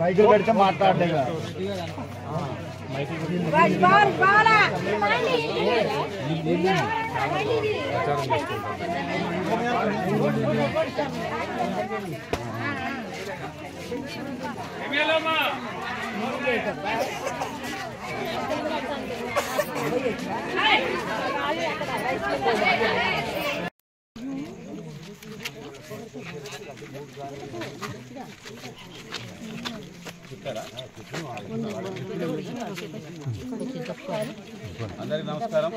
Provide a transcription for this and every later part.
మైకులు పెడితే మాట్లాడలేదు అందరికీ నమస్కారం.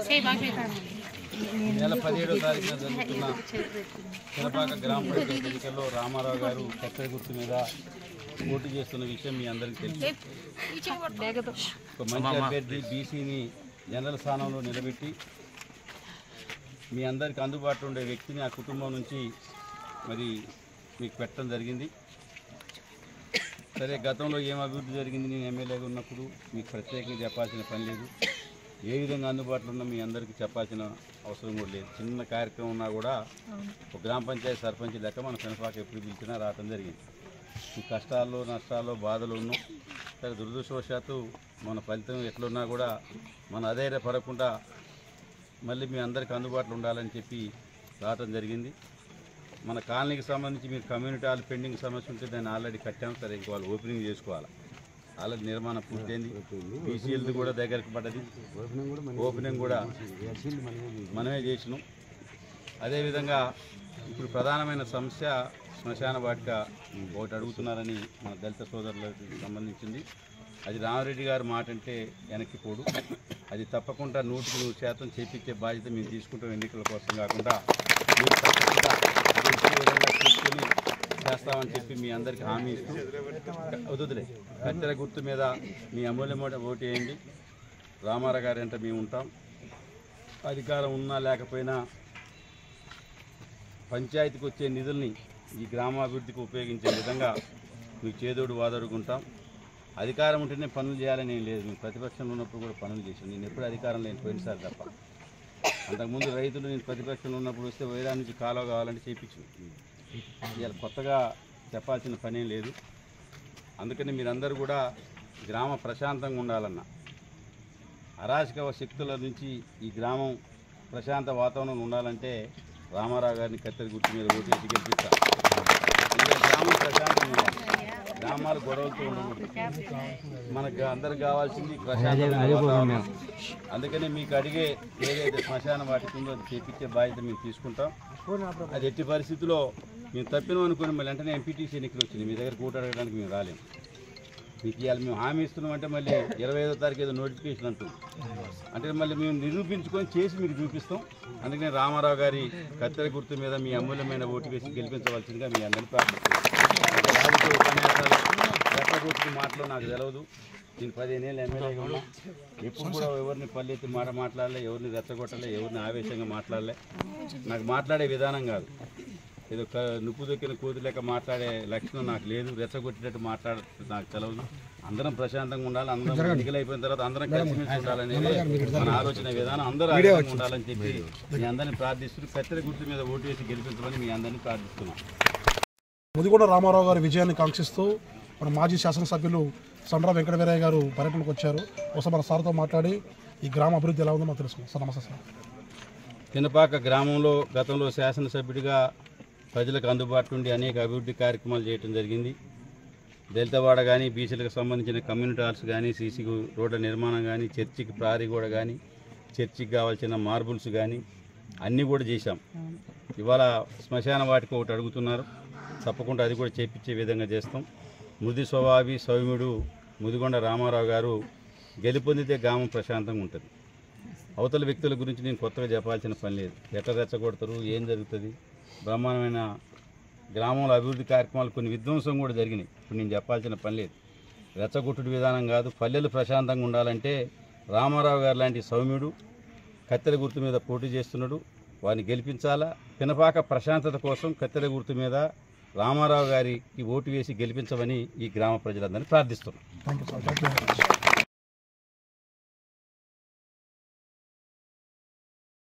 నెల 17వ తారీఖున జరుగుతున్న చినపాక గ్రామ పంచాయతీ ఎన్నికల్లో రామారావు గారు కత్తెర గుర్తు మీద పోటీ చేస్తున్న విషయం మీ అందరికీ తెలుసు. ఒక మంచి అభ్యర్థి బీసీని జనరల్ స్థానంలో నిలబెట్టి మీ అందరికీ అందుబాటులో ఉండే వ్యక్తిని ఆ కుటుంబం నుంచి మరి మీకు పెట్టడం జరిగింది. సరే, గతంలో ఏం అభివృద్ధి జరిగింది నేను ఎమ్మెల్యేగా ఉన్నప్పుడు మీకు ప్రత్యేకంగా చెప్పాల్సిన పని లేదు. ఏ విధంగా అందుబాటులో ఉన్నా మీ అందరికీ చెప్పాల్సిన అవసరం కూడా లేదు. చిన్న కార్యక్రమం ఉన్నా కూడా ఒక గ్రామ పంచాయతీ సర్పంచ్ లెక్క మన చినపాక ఎప్పుడు పిలిచినా రావడం జరిగింది. ఈ కష్టాల్లో నష్టాల్లో బాధలు ఉన్నాం. సరే, దురదృష్టవశాత్తు మన ఫలితం ఎట్లున్నా కూడా మన అధైర్యపడకుండా మళ్ళీ మీ అందరికీ అందుబాటులో ఉండాలని చెప్పి రావడం జరిగింది. మన కాలనీకి సంబంధించి మీరు కమ్యూనిటీ హాల్ పెండింగ్ సమస్య ఉంటే దాన్ని ఆల్రెడీ కట్టాము. సరే, ఇంక వాళ్ళు ఓపెనింగ్ చేసుకోవాలి. ఆల్రెడీ నిర్మాణం పూర్తయింది. బీసీఎల్ది కూడా దగ్గరికి పడ్డది. ఓపెనింగ్ కూడా మనమే చేసినాం. అదేవిధంగా ఇప్పుడు ప్రధానమైన సమస్య శ్మశాన వాటిక ఒకటి అడుగుతున్నారని మన దళిత సోదరులకు సంబంధించింది. అది రామరెడ్డి గారు మాట అంటే వెనక్కి పోడు. అది తప్పకుండా 100% చేపించే బాధ్యత మేము తీసుకుంటాం. ఎన్నికల కోసం కాకుండా మీరు తప్పకుండా విధంగా తీసుకొని చేస్తామని చెప్పి మీ అందరికీ హామీ ఇస్తూ వద్దులే కత్తెర గుర్తు మీద మీ అమూల్యమైన ఓటు వేయండి. రామారావు గారు అంటే మేము ఉంటాం. అధికారం ఉన్నా లేకపోయినా పంచాయతీకి వచ్చే నిధుల్ని ఈ గ్రామాభివృద్ధికి ఉపయోగించే విధంగా మీకు చేదోడు వాదోడుకుంటాం. అధికారం ఉంటేనే పనులు చేయాలని ఏం లేదు. మేము ప్రతిపక్షంలో ఉన్నప్పుడు కూడా పనులు చేసాం. నేను ఎప్పుడు అధికారం లేని పోయినసారి తప్ప. అంతకుముందు రైతులు నేను ప్రతిపక్షంలో ఉన్నప్పుడు వస్తే వైరా నుంచి కాలువ కావాలంటే చేయించాను. ఇవాళ కొత్తగా చెప్పాల్సిన పనేం లేదు. అందుకని మీరందరూ కూడా గ్రామ ప్రశాంతంగా ఉండాలన్న అరాచక శక్తుల నుంచి ఈ గ్రామం ప్రశాంత వాతావరణం ఉండాలంటే రామారావు గారిని కత్తెర గుర్తు మీద ఓటేసి గెలిపిస్తారు. గ్రామం ప్రశాంతంగా ఉండాలి. గ్రామాలు గొడవలతో ఉండకూడదు. మనకు అందరికి కావాల్సింది ప్రశాంతమైన వాతావరణం. అందుకని మీకు అడిగే ఏదైతే శ్మశాన వాటికి ఉందో అది చేపించే బాధ్యత మేము తీసుకుంటాం. అది ఎట్టి పరిస్థితుల్లో మేము తప్పినాం అనుకుని మళ్ళీ వెంటనే ఎంపీటీసీ ఎన్నికలు వచ్చింది. మీ దగ్గర ఓటు అడగడానికి మేము రాలేము. మీకు ఇవాళ మేము హామీ ఇస్తున్నామంటే మళ్ళీ 25వ తారీఖు ఏదో నోటిఫికేషన్ అంటుంది. అంటే మళ్ళీ మేము నిరూపించుకొని చేసి మీకు చూపిస్తాం. అందుకని రామారావు గారి కత్తెర గుర్తు మీద మీ అమూల్యమైన ఓటు వేసి గెలిపించవలసిందిగా మీ అందరినీ ప్రార్థిస్తున్నాం. రాజకీయ ఉపన్యాసాలు ఎట్ల గుర్తు మాటలో నాకు తెలియదు. నేను 15 ఏళ్ళు ఎమ్మెల్యేగా ఉన్నా. ఎప్పుడు కూడా ఎవరిని పల్లెత్తి మాట్లాడలే, ఎవరిని రెచ్చగొట్టలే, ఎవరిని ఆవేశంగా మాట్లాడలే. నాకు మాట్లాడే విధానం కాదు, ఏదో నుప్పు దొక్కిన కూతురు లెక్క మాట్లాడే లక్షణం నాకు లేదు. రెచ్చగొట్టినట్టు మాట్లాడ నాకు తెలియదు. అందరం ప్రశాంతంగా ఉండాలి. అందరం ఎన్నికలు అయిపోయిన తర్వాత అందరం కలిసిమెలిసి ఉండాలనేది మన ఆలోచన విధానం. అందరూ ఆరోగ్యంగా ఉండాలని చెప్పి మీ అందరినీ ప్రార్థిస్తూ కత్తెర గుర్తు మీద ఓటు వేసి గెలిపించమని మీ అందరినీ ప్రార్థిస్తున్నాం. ముదిగొండ రామారావు గారి విజయాన్ని కాంక్షిస్తూ మన మాజీ శాసనసభ్యులు సండ్ర వెంకటవీరయ్య గారు పర్యటనకు వచ్చారు. ఒకసారి మన సార్తో మాట్లాడి ఈ గ్రామ అభివృద్ధి ఎలా ఉందో మాకు తెలుసుకున్నాం. సార్ నమస్తే సార్. చినపాక గ్రామంలో గతంలో శాసనసభ్యుడిగా ప్రజలకు అందుబాటులో ఉండి అనేక అభివృద్ధి కార్యక్రమాలు చేయడం జరిగింది. దళితవాడ కానీ, బీసీలకు సంబంధించిన కమ్యూనిటీ హాల్స్ కానీ, సీసీ రోడ్ల నిర్మాణం కానీ, చర్చికి ప్రహరీ గోడ కానీ, చర్చికి కావాల్సిన మార్బుల్స్ కానీ అన్నీ కూడా చేశాం. ఇవాళ శ్మశాన వాటికి ఒకటి అడుగుతున్నారు. తప్పకుండా అది కూడా చేపించే విధంగా చేస్తాం. మృది స్వభావి సౌమ్యుడు ముదిగొండ రామారావు గారు గెలుపొందితే గ్రామం ప్రశాంతంగా ఉంటుంది. అవతల వ్యక్తుల గురించి నేను కొత్తగా చెప్పాల్సిన పని లేదు. ఎట్లా రెచ్చగొడతారు, ఏం జరుగుతుంది, బ్రహ్మాండమైన గ్రామంలో అభివృద్ధి కార్యక్రమాలు కొన్ని విధ్వంసం కూడా జరిగినాయి. ఇప్పుడు నేను చెప్పాల్సిన పని లేదు. రెచ్చగొట్టుడు విధానం కాదు. పల్లెలు ప్రశాంతంగా ఉండాలంటే రామారావు గారు లాంటి సౌమ్యుడు కత్తెర గుర్తు మీద పోటీ చేస్తున్నాడు, వారిని గెలిపించాలా. పినపాక ప్రశాంతత కోసం కత్తెర గుర్తు మీద రామారావు గారికి ఓటు వేసి గెలిపించమని ఈ గ్రామ ప్రజలందరినీ ప్రార్థిస్తున్నాం. Thank you sir.